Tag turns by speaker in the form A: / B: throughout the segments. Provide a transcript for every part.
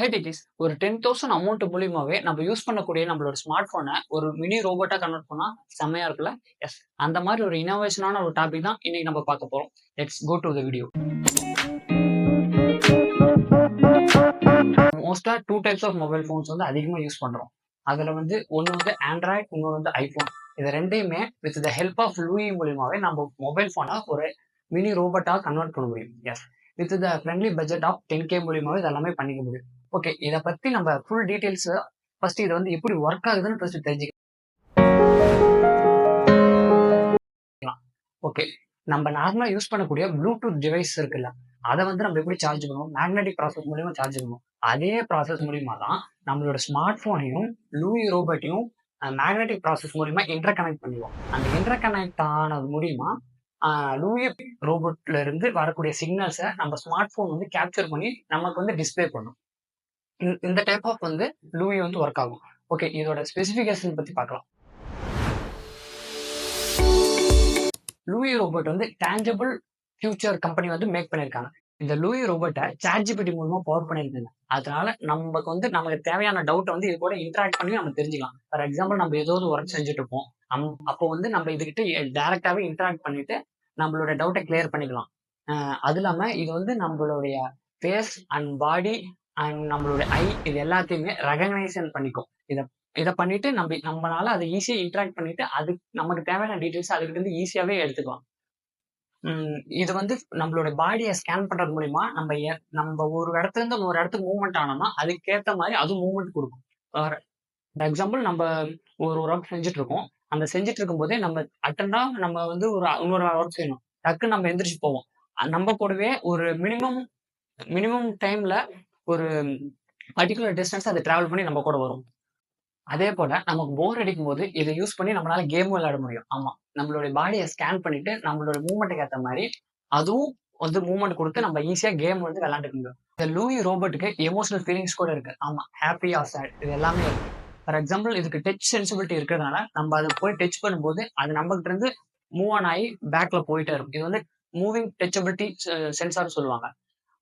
A: ஹே techies ஒரு 10,000 amount மூலியமாவே நம்ம use பண்ணக்கூடிய நம்மளோட ஸ்மார்ட் போனை ஒரு மினி ரோபோட்டா கன்வெர்ட் பண்ணா செம்மையா இருக்குல்ல. எஸ், அந்த மாதிரி ஒரு இனோவேஷனான ஒரு டாபிக் தான் இன்னைக்கு நம்ம பார்க்க போறோம். Let's go to the video. மோஸ்டா 2 டைப்ஸ் ஆஃப் மொபைல் ஃபோன்ஸ் வந்து அதிகமா யூஸ் பண்றோம். அதுல வந்து ஒன்னு வந்து ஆண்ட்ராய்டு, இன்னொரு வந்து ஐபோன். இது ரெண்டையுமே with the help of Louie மூலியமாவே நம்ம மொபைல் போனை ஒரு மினி ரோபோட்டா கன்வெர்ட் பண்ண முடியும். Yes, with the friendly budget of 10K மூலியமாவே இது எல்லாமே பண்ணிக்க முடியும். ஓகே, இதை பத்தி நம்ம ஃபுல் டீடைல்ஸ் ஃபர்ஸ்ட் இது வந்து எப்படி ஒர்க் ஆகுதுன்னு ஃபர்ஸ்ட் தெரிஞ்சுக்கலாம். ஓகே, நம்ம நார்மலா யூஸ் பண்ணக்கூடிய ப்ளூடூத் டிவைஸ் இருக்குல்ல, அதை வந்து நம்ம எப்படி சார்ஜ் பண்ணுவோம்? மேக்னெட்டிக் ப்ராசஸ் மூலியமா சார்ஜ் பண்ணுவோம். அதே ப்ராசஸ் மூலியமா தான் நம்மளோட ஸ்மார்ட் போனையும் லூயி ரோபோட்டையும் மேக்னெட்டிக் ப்ராசஸ் மூலியமா இன்டர் கனெக்ட் பண்ணுவோம். அந்த இன்டர் கனெக்ட் ஆனது மூலியமா லூயி ரோபோட்ல இருந்து வரக்கூடிய சிக்னல்ஸை நம்ம ஸ்மார்ட் போன் வந்து கேப்சர் பண்ணி நமக்கு வந்து டிஸ்பிளே பண்ணும். இந்த டைப் ஆஃப் வந்து லூயி வந்து ஒர்க் ஆகும். ஓகே, இதோட ஸ்பெசிஃபிகேஷன் பத்தி பார்க்கலாம். லூயி ரோபோட் வந்து டேஞ்சபிள் ஃபியூச்சர் கம்பெனி வந்து மேக் பண்ணியிருக்காங்க. இந்த லூயி ரோபோட்டை சாட்ஜிபிடி மூலமா பவர் பண்ணியிருக்காங்க. அதனால நமக்கு தேவையான டவுட்டை வந்து இது கூட இன்டராக்ட் பண்ணி நம்ம தெரிஞ்சுக்கலாம். ஃபார் எக்ஸாம்பிள், நம்ம ஏதோ ஒரு ஒர்க் செஞ்சுட்டு இருப்போம். அப்போ வந்து நம்ம இதுகிட்ட டைரக்டாவே இன்டராக்ட் பண்ணிட்டு நம்மளோட டவுட்டை கிளியர் பண்ணிக்கலாம். அது இல்லாம இது வந்து நம்மளுடைய ஃபேஸ் அண்ட் பாடி அண்ட் நம்மளோட ஐ இது எல்லாத்தையுமே ரெகக்னைசேஷன் பண்ணிக்கும். இதை பண்ணிட்டு நம்மளால அதை ஈஸியா இன்டராக்ட் பண்ணிட்டு நமக்கு தேவையான டீடைல்ஸ் அதுக்கிட்ட இருந்து ஈஸியாவே எடுத்துக்கலாம். இது வந்து நம்மளோட பாடியை ஸ்கேன் பண்றது மூலியமா நம்ம ஒரு இடத்துல இருந்து ஒரு இடத்துக்கு மூவ்மெண்ட் ஆனோம்னா அதுக்கேற்ற மாதிரி அது மூவ்மெண்ட் கொடுக்கும். ஃபார் எக்ஸாம்பிள், நம்ம ஒரு ஒர்க் செஞ்சுட்டு இருக்கோம். அந்த செஞ்சுட்டு இருக்கும் போதே நம்ம வந்து இன்னொரு ஒர்க் செய்யணும். டக்குன்னு நம்ம எந்திரிச்சு போவோம். நம்ம கூடவே ஒரு மினிமம் டைம்ல ஒரு பர்டிகுலர் டிஸ்டன்ஸ் அதை டிராவல் பண்ணி நம்ம கூட வரும். அதே போல நமக்கு போர் அடிக்கும் போது இதை யூஸ் பண்ணி நம்மளால கேம் விளையாட முடியும். ஆமா, நம்மளுடைய பாடியை ஸ்கேன் பண்ணிட்டு நம்மளோட மூவ்மெண்ட்டுக்கு ஏற்ற மாதிரி அதுவும் வந்து மூவ்மெண்ட் கொடுத்து நம்ம ஈஸியா கேம் வந்து விளையாண்டுக்க முடியும். இந்த லூயி ரோபோட்டுக்கு எமோஷனல் ஃபீலிங்ஸ் கூட இருக்கு. ஆமா, ஹாப்பி ஆர் சேட் இது எல்லாமே இருக்கு. ஃபார் எக்ஸாம்பிள், இதுக்கு டச் சென்சிபிலிட்டி இருக்கிறதுனால நம்ம அதை போய் டச் பண்ணும்போது அது நம்மகிட்ட இருந்து மூவ் ஆன் ஆகி பேக்ல போயிட்டே இருக்கும். இது வந்து மூவிங் டச்சபிலிட்டி சென்சார் சொல்லுவாங்க.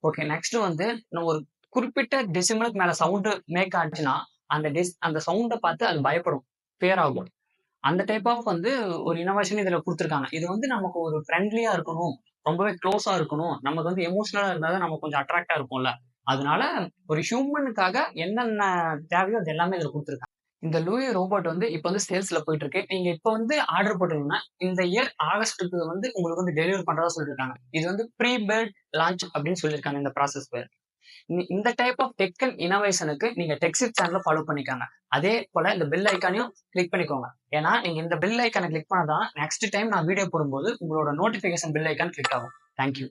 A: ஓகே, நெக்ஸ்ட் வந்து ஒரு குறிப்பிட்ட டெசிமலுக்கு மேல சவுண்ட் மேக் ஆச்சுன்னா அந்த சவுண்டை பார்த்து அது பயப்படும், பேர் ஆகும். அந்த டைப் ஆஃப் வந்து ஒரு இனோவேஷன் இதுல கொடுத்துருக்காங்க. இது வந்து நமக்கு ஒரு ஃப்ரெண்ட்லியா இருக்கணும், ரொம்பவே க்ளோஸா இருக்கணும், நமக்கு வந்து எமோஷனலா இருந்தாதான் நம்ம கொஞ்சம் அட்ராக்டா இருக்கும்ல. அதனால ஒரு ஹியூமனுக்காக என்னென்ன தேவையோ அது எல்லாமே இதுல கொடுத்துருக்காங்க. இந்த லூயி ரோபோட் வந்து இப்ப வந்து சேல்ஸ்ல போயிட்டு இருக்கு. நீங்க இப்ப வந்து ஆர்டர் போட்டீங்கன்னா இந்த இயர் ஆகஸ்டுக்கு வந்து உங்களுக்கு வந்து டெலிவரி பண்றதா சொல்லிருக்காங்க. இது வந்து ப்ரீ பில்ட் லான்ச் அப்படின்னு சொல்லியிருக்காங்க இந்த ப்ராசஸ் பேர். இந்த டைப் ஆஃப் டெக் அண்ட் இனோவேஷனுக்கு நீங்க டெக்ஸிட் சேனலை ஃபாலோ பண்ணிக்காங்க. அதே போல இந்த பெல் ஐக்கானையும் கிளிக் பண்ணிக்கோங்க. ஏன்னா நீங்க இந்த பெல் ஐக்கானை கிளிக் பண்ணாதான் நெக்ஸ்ட் டைம் நான் வீடியோ போடும்போது உங்களோட நோட்டிபிகேஷன் பெல் ஐக்கான் கிளிக் ஆகும். தேங்க்யூ.